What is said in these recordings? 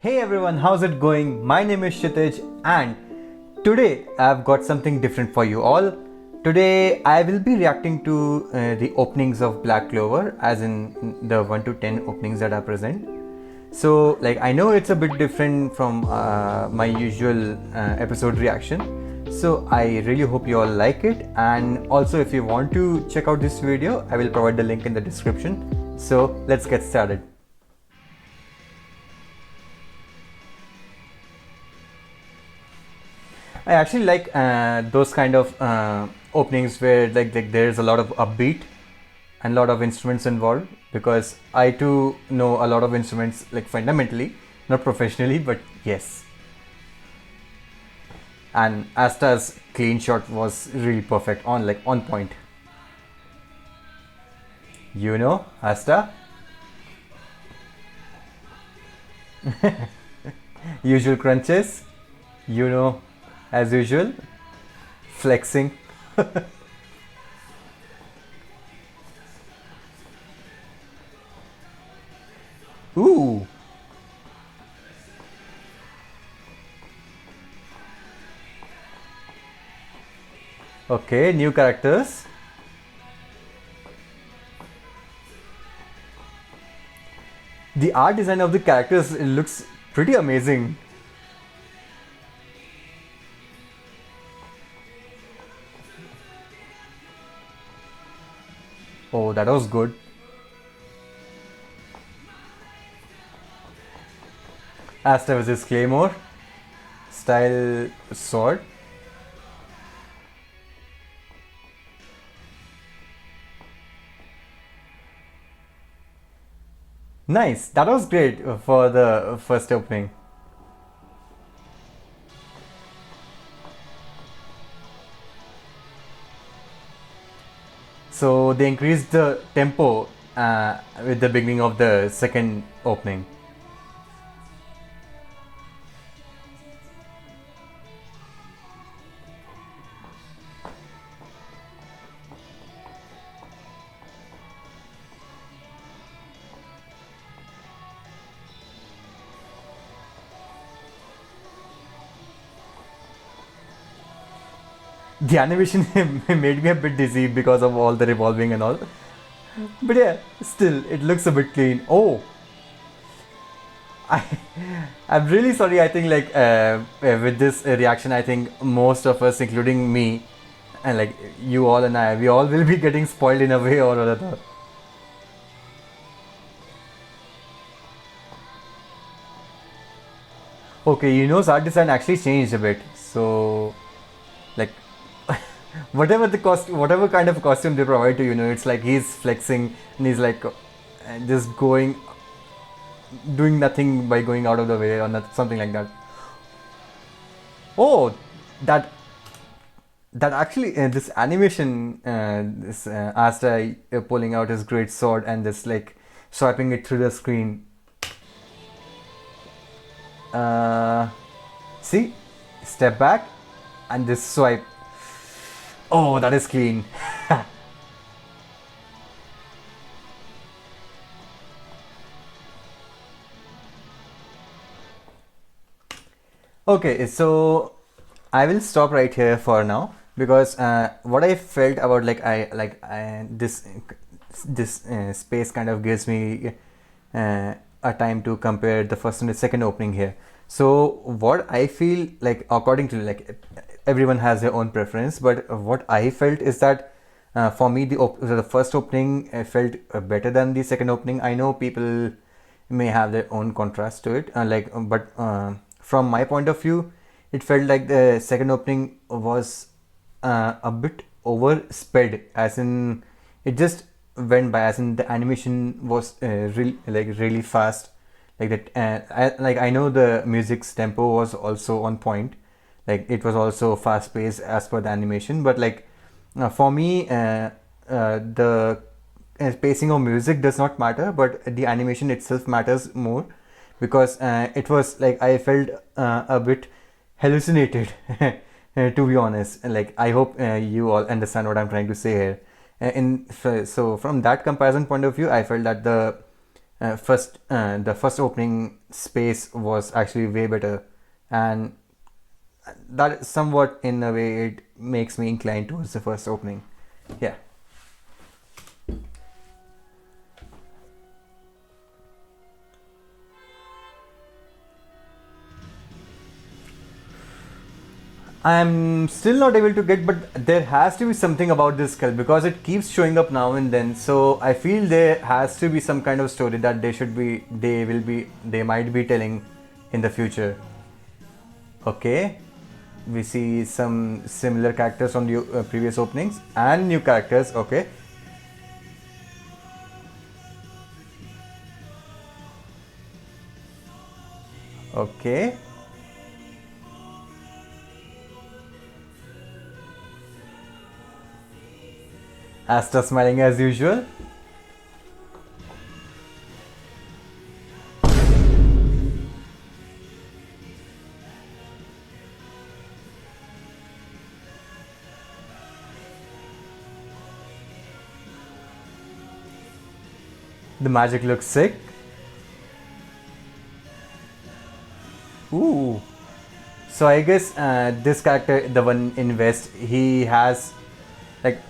Hey everyone, how's it going? My name is Kshitij and today I've got something different for you all. Today I will be reacting to the openings of Black Clover, as in the 1 to 10 openings that are present. So, I know it's a bit different from my usual episode reaction. So, I really hope you all like it. And also, if you want to check out this video, I will provide the link in the description. So, let's get started. I actually like those kind of openings where there's a lot of upbeat and a lot of instruments involved, because I too know a lot of instruments, like fundamentally, not professionally, but yes. And Asta's clean shot was really perfect, on point. You know, Asta, usual crunches, you know, as usual, flexing. Ooh, okay, new characters. The art design of the characters, it looks pretty amazing. Oh, that was good. Asta versus Claymore style sword. Nice, that was great for the first opening. So they increased the tempo with the beginning of the second opening. The animation made me a bit dizzy because of all the revolving and all. But yeah, still, it looks a bit clean. Oh, I, I'm really sorry. I think with this reaction, I think most of us, including me, and like you all and I, we all will be getting spoiled in a way or other. Okay, you know, art design actually changed a bit. So, like, whatever kind of costume they provide to you, know, it's like he's flexing and he's like just doing nothing by going out of the way or not, something like that. Oh, that that actually this animation, this Asta pulling out his great sword and just like swiping it through the screen. Uh, See, step back and this swipe. Oh, that is clean. Okay, so I will stop right here for now, because what I felt about this space kind of gives me a time to compare the first and the second opening here. So what I feel, like, according to, like, everyone has their own preference, but what I felt is that for me the first opening felt better than the second opening. I know people may have their own contrast to it, but from my point of view, it felt like the second opening was a bit oversped, as in it just went by, as in the animation was really fast, like that. I know the music's tempo was also on point, like it was also fast paced as per the animation, but for me, the pacing of music does not matter, but the animation itself matters more, because it was like I felt a bit hallucinated. To be honest, like, I hope you all understand what I'm trying to say here. So from that comparison point of view, I felt that the the first opening space was actually way better, and that somewhat in a way it makes me inclined towards the first opening. Yeah. I'm still not able to get, but there has to be something about this skull because it keeps showing up now and then. So I feel there has to be some kind of story that they might be telling in the future. Okay, we see some similar characters from the previous openings and new characters. Okay, okay. Asta smiling as usual. The magic looks sick. Ooh. So I guess this character, the one in West, he has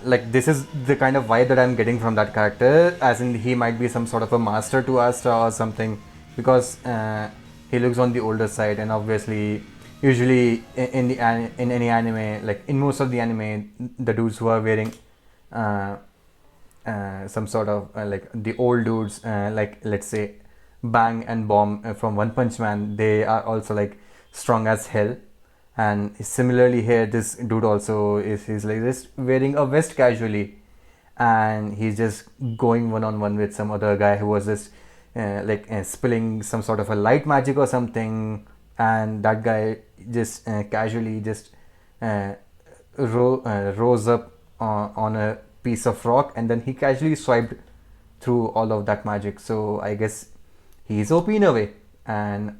like this is the kind of vibe that I'm getting from that character, as in he might be some sort of a master to Astra or something, because he looks on the older side, and obviously, usually in any anime, like in most of the anime, the dudes who are wearing uh, some sort of like the old dudes, like let's say Bang and Bomb from One Punch Man, they are also like strong as hell. And similarly here, this dude also is he's like just wearing a vest casually, and he's just going one on one with some other guy who was just spilling some sort of a light magic or something, and that guy just casually just uh, rose up on a piece of rock, and then he casually swiped through all of that magic. So I guess he's OP in a way, and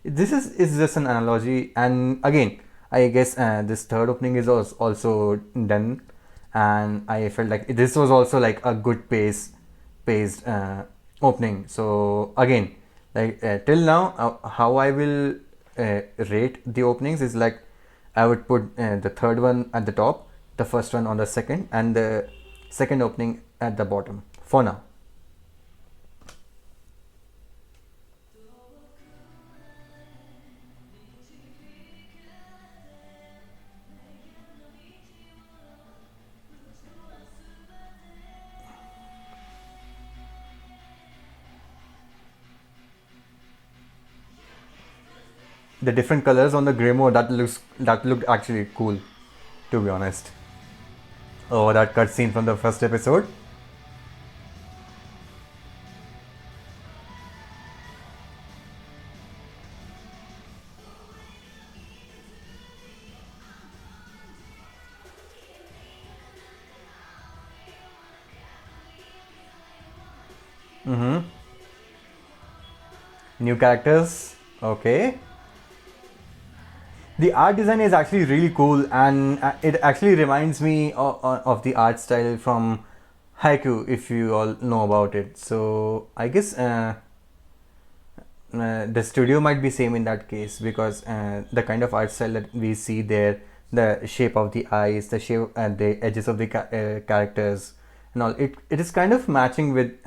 this is just an analogy. And again, I guess this third opening is also done, and I felt like this was also like a good paced opening. So again, like till now, how I will rate the openings is like I would put the third one at the top, the first one on the second, and the second opening at the bottom for now. The different colors on the grimoire, that looked actually cool, to be honest. Oh, that cutscene from the first episode. Mm-hmm. New characters. Okay. The art design is actually really cool, and it actually reminds me of the art style from Haiku, if you all know about it. So I guess the studio might be same in that case, because the kind of art style that we see there, the shape of the eyes, the shape and the edges of the characters and all, it is kind of matching with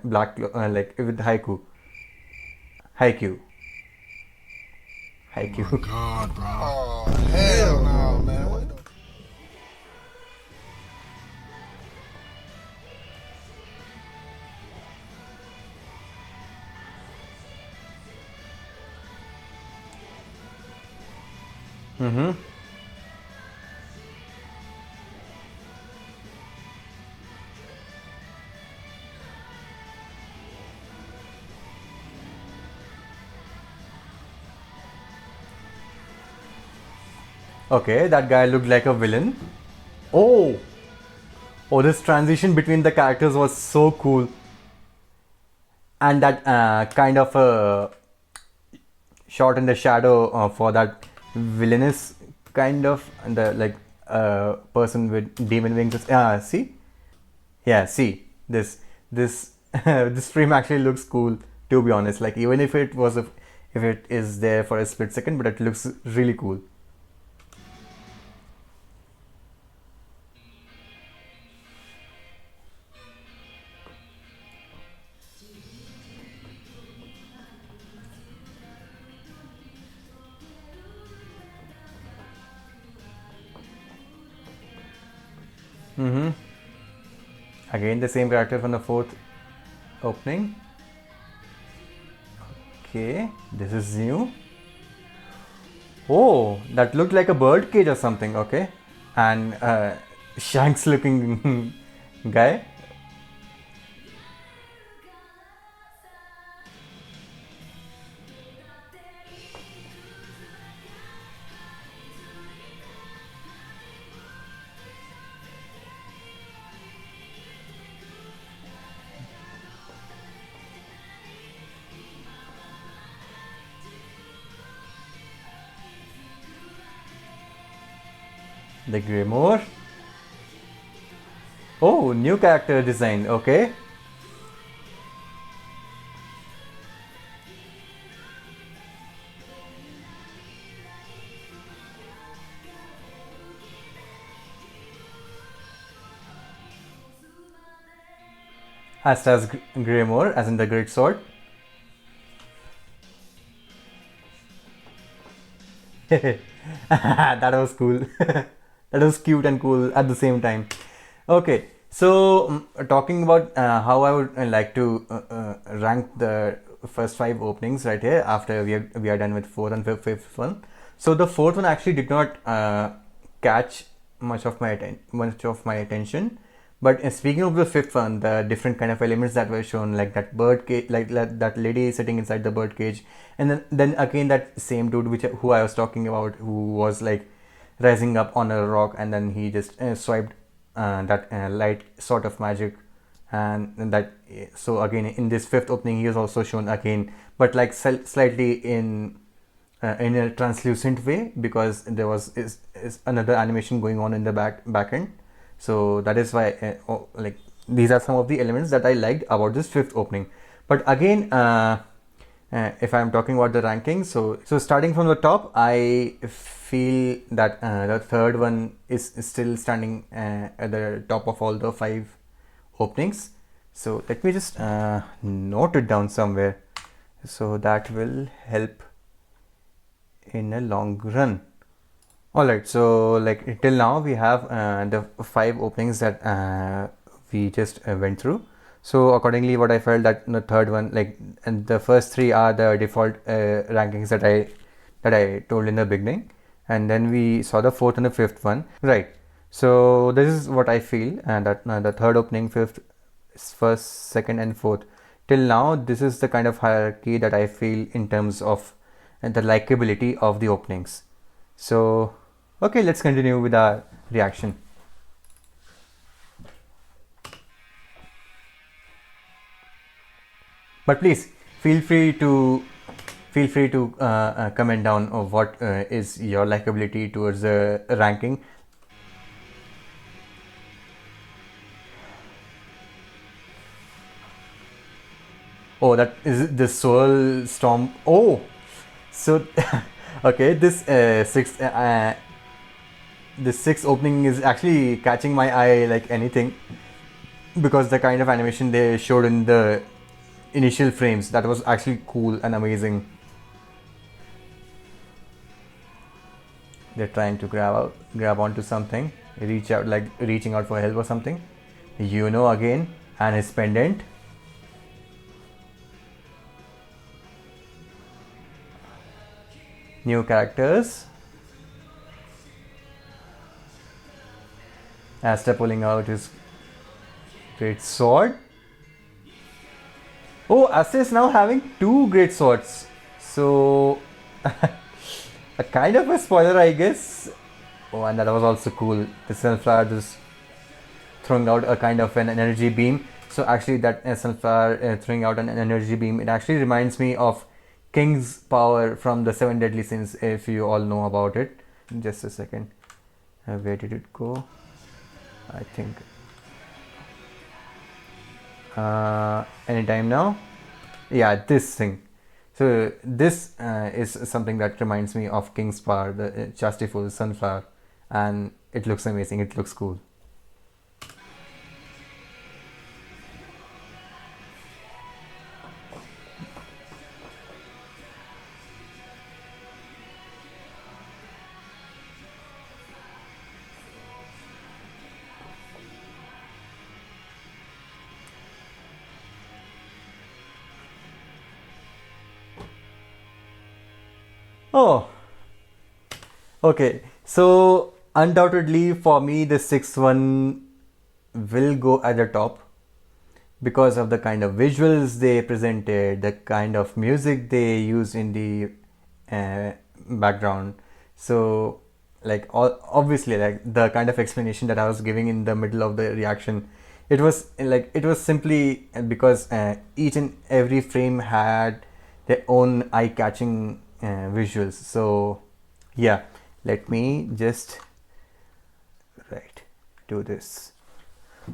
like with Haiku. Oh Haiku. my god, bro. Oh, hell no, man. What the Mm-hmm. Okay, that guy looked like a villain. Oh, oh, this transition between the characters was so cool, and that kind of shot in the shadow for that villainous kind of, and the like person with demon wings. See, yeah, see this this frame actually looks cool, to be honest. Like even if it was if it is there for a split second, but it looks really cool. Mm-hmm. Again, the same character from the fourth opening. Okay, this is new. Oh, that looked like a bird cage or something. Okay, and Shanks looking guy. The Grimoire. Oh, new character design. Okay. Asta's Grimoire, as in the Great Sword. That was cool. That was cute and cool at the same time. Okay, so talking about how I would like to rank the first five openings right here after we are done with fourth and fifth one. So the fourth one actually did not catch much of my attention. But speaking of the fifth one, the different kind of elements that were shown, like that bird cage, like that lady sitting inside the bird cage, and then again that same dude who I was talking about, who was like rising up on a rock, and then he just swiped that light sort of magic, and that so again in this fifth opening he is also shown again, but like slightly in a translucent way, because there is another animation going on in the back end. So that is why like these are some of the elements that I liked about this fifth opening. But again, if I'm talking about the ranking, so starting from the top, I feel that the third one is still standing at the top of all the five openings. So let me just note it down somewhere, so that will help in a long run. Alright, so like till now we have the five openings that we just went through. So accordingly, what I felt that the third one, like, and the first three are the default rankings that I told in the beginning, and then we saw the fourth and the fifth one, right? So this is what I feel, and that the third opening, fifth, first, second, and fourth. Till now, this is the kind of hierarchy that I feel in terms of the likability of the openings. So okay, let's continue with our reaction. But please feel free to comment down of what is your likability towards the ranking. Oh, that is the Soul Storm. Oh, so okay, this sixth opening is actually catching my eye like anything, because the kind of animation they showed in the initial frames, that was actually cool and amazing. They're trying to grab onto something, reach out, like reaching out for help or something. Again, and his pendant. New characters. Asta pulling out his great sword. Oh, Asta is now having two great swords. So a kind of a spoiler, I guess. Oh, and that was also cool. The Sunflower just throwing out a kind of an energy beam. So actually, that Sunflower throwing out an energy beam, it actually reminds me of King's power from the Seven Deadly Sins, if you all know about it. Just a second. Where did it go? I think. Anytime now. Yeah, this thing. So this is something that reminds me of King's Power, the Chastiful Sunflower, and it looks amazing. It looks cool. Oh, okay. So undoubtedly for me, the sixth one will go at the top because of the kind of visuals they presented, the kind of music they used in the background. So, like, obviously, like the kind of explanation that I was giving in the middle of the reaction, it was simply because each and every frame had their own eye-catching visuals. So, yeah, let me just right do this.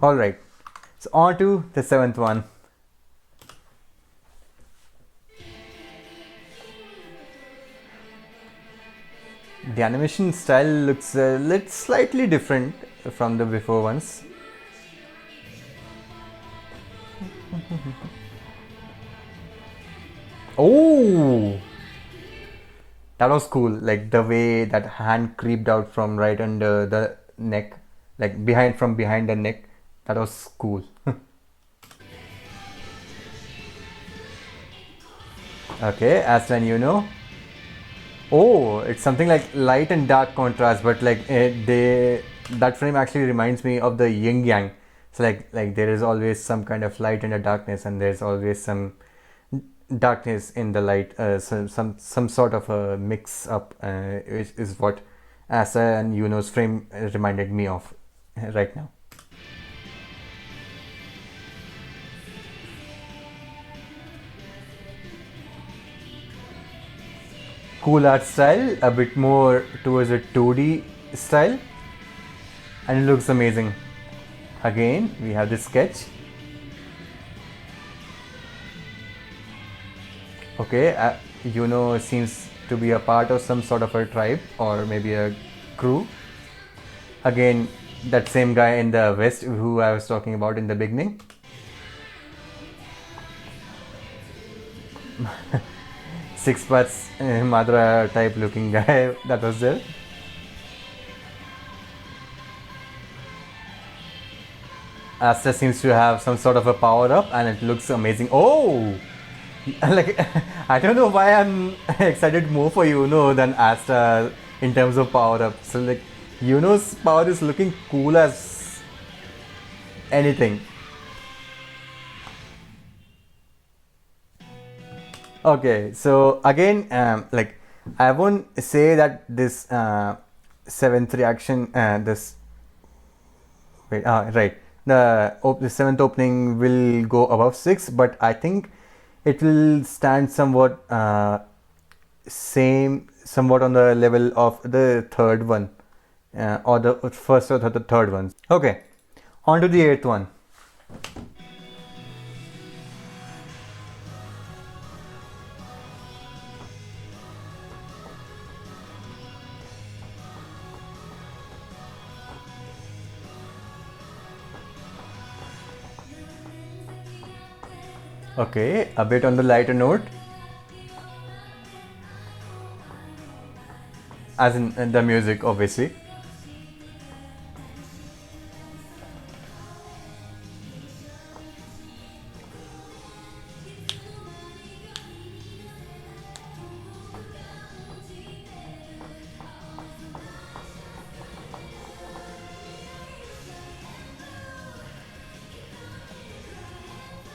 All right. So on to the seventh one. The animation style looks slightly different from the before ones. Oh, that was cool. Like the way that hand creeped out from right under the neck, like behind the neck. That was cool. Okay, as then you know. Oh, it's something like light and dark contrast, but like they that frame actually reminds me of the yin yang. So like there is always some kind of light and a darkness, and there's always some darkness in the light. Some sort of a mix up is what Asa and Yuno's frame reminded me of right now. Cool art style, a bit more towards a 2D style, and it looks amazing. Again, we have this sketch. Okay, Yuno seems to be a part of some sort of a tribe or maybe a crew. Again, that same guy in the west who I was talking about in the beginning. Six parts Madra type looking guy that was there. Asta seems to have some sort of a power up and it looks amazing. Oh! Like, I don't know why I'm excited more for Yuno than Asta in terms of power up. So, like, Yuno's power is looking cool as anything. Okay, so again, like I won't say that this seventh reaction, this wait, right, the seventh opening will go above six, but I think it will stand somewhat somewhat on the level of the third one, or the first or the third one. Okay, on to the eighth one. Okay, a bit on the lighter note, as in the music, obviously.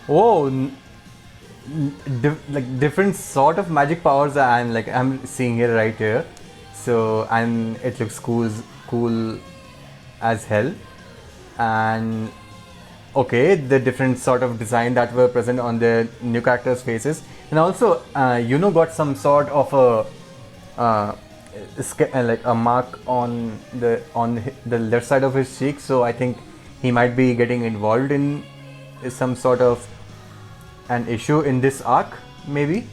Oh, like different sort of magic powers I'm seeing here right here. So and it looks cool as hell. And okay, the different sort of design that were present on the new characters' faces, and also got some sort of a like a mark on the left side of his cheek. So I think he might be getting involved in is some sort of an issue in this arc, maybe.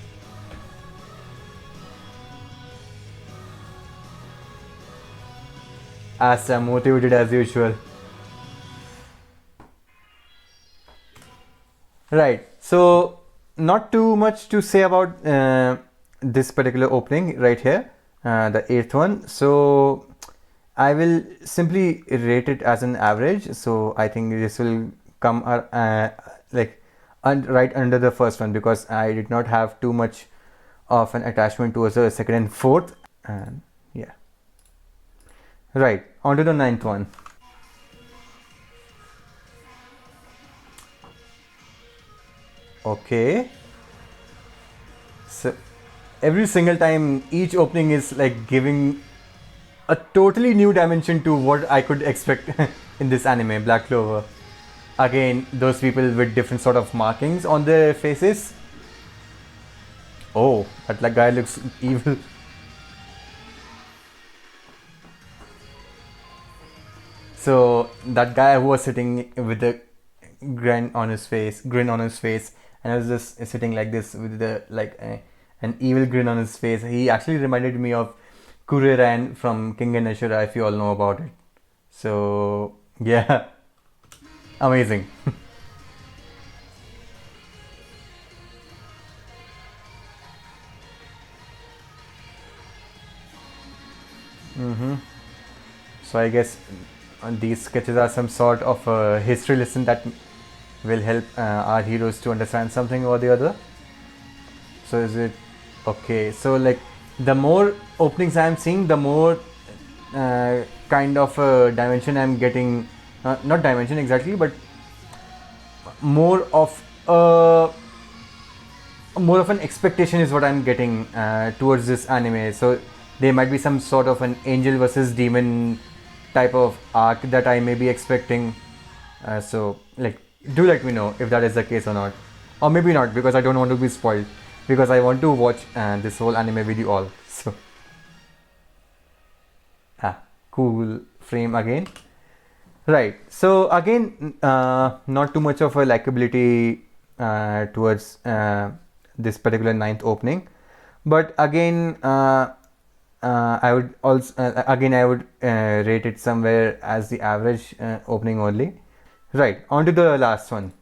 As motivated as usual. Right. So not too much to say about this particular opening right here, the eighth one. So I will simply rate it as an average. So I think this will come like right under the first one, because I did not have too much of an attachment towards the second and fourth. And yeah. Right. On to the ninth one. Okay. So every single time, each opening is like giving a totally new dimension to what I could expect in this anime, Black Clover. Again, those people with different sort of markings on their faces. Oh, that like guy looks evil. So that guy who was sitting with the grin on his face, and I was just sitting like this with the an evil grin on his face. He actually reminded me of Kuriran from King and Ashura, if you all know about it. So yeah, amazing. So I guess these sketches are some sort of a history lesson that will help our heroes to understand something or the other. So is it okay? So like the more openings I am seeing, the more kind of dimension I'm getting. Not dimension exactly, but more of an expectation is what I'm getting towards this anime. So there might be some sort of an angel versus demon type of arc that I may be expecting. So like, do let me know if that is the case or not, or maybe not, because I don't want to be spoiled, because I want to watch this whole anime with you all. So cool frame again. Right. So again, not too much of a likability towards this particular ninth opening, but again, I would also I would rate it somewhere as the average opening only. Right. On to the last one.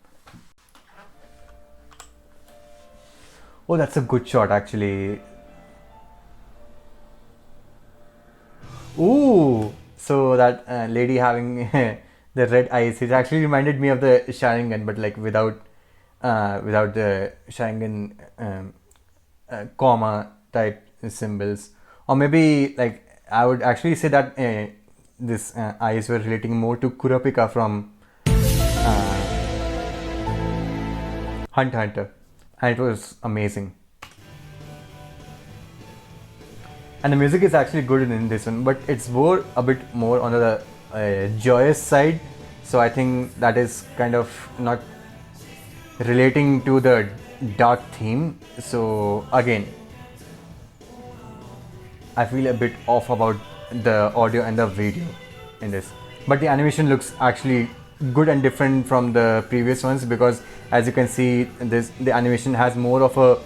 Oh, that's a good shot actually. Ooh, so that lady having the red eyes, it actually reminded me of the Sharingan, but like without the Sharingan comma type symbols, or maybe like I would actually say that this eyes were relating more to Kurapika from Hunter x Hunter, and it was amazing. And the music is actually good in this one, but it's more a bit more on the joyous side. So I think that is kind of not relating to the dark theme. So again, I feel a bit off about the audio and the video in this, but the animation looks actually good and different from the previous ones, because as you can see, the animation has more of a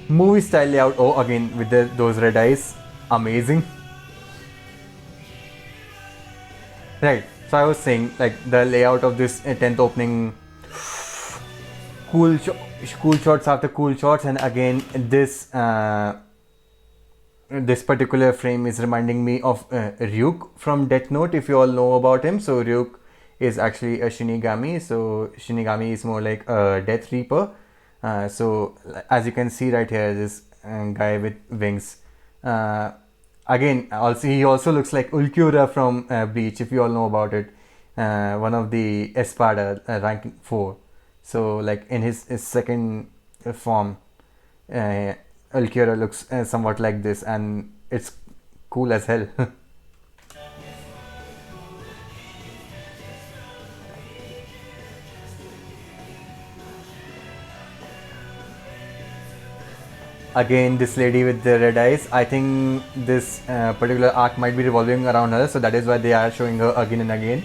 movie style layout. Oh, again with those red eyes, amazing. Right, so I was saying like the layout of this 10th opening, cool shots after cool shots, and again this particular frame is reminding me of Ryuk from Death Note, if you all know about him. So Ryuk is actually a Shinigami, so Shinigami is more like a Death Reaper. So as you can see right here, this guy with wings, again also he also looks like Ulquiorra from Bleach, if you all know about it, one of the Espada rank 4. So like in his second form, Ulquiorra looks somewhat like this, and it's cool as hell. Again, this lady with the red eyes, I think this particular arc might be revolving around her, so that is why they are showing her again and again.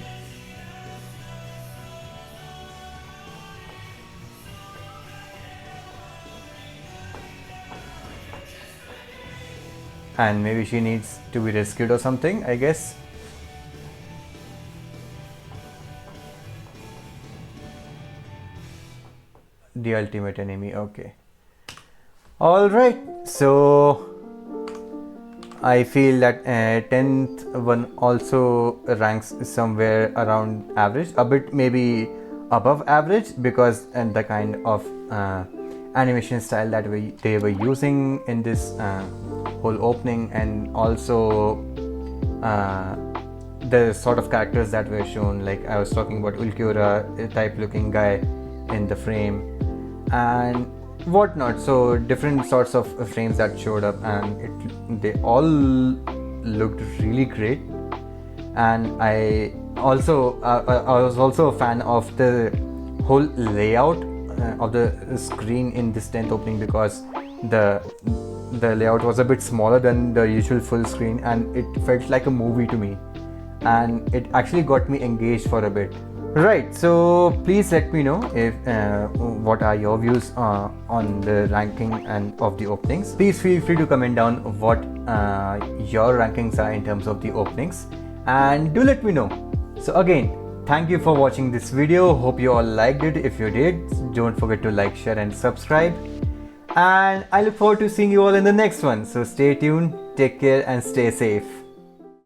and maybe she needs to be rescued or something, I guess. The ultimate enemy, okay. Alright, so I feel that 10th one also ranks somewhere around average, a bit maybe above average, because and the kind of animation style that they were using in this whole opening, and also the sort of characters that were shown, like I was talking about Ulquiorra type looking guy in the frame and whatnot. So different sorts of frames that showed up, and they all looked really great. And I was also a fan of the whole layout of the screen in this 10th opening, because the layout was a bit smaller than the usual full screen, and it felt like a movie to me, and it actually got me engaged for a bit. Right, so please let me know if what are your views on the ranking and of the openings. Please feel free to comment down what your rankings are in terms of the openings, and do let me know. So again, thank you for watching this video. Hope you all liked it. If you did, don't forget to like, share and subscribe, and I look forward to seeing you all in the next one. So stay tuned, take care and stay safe.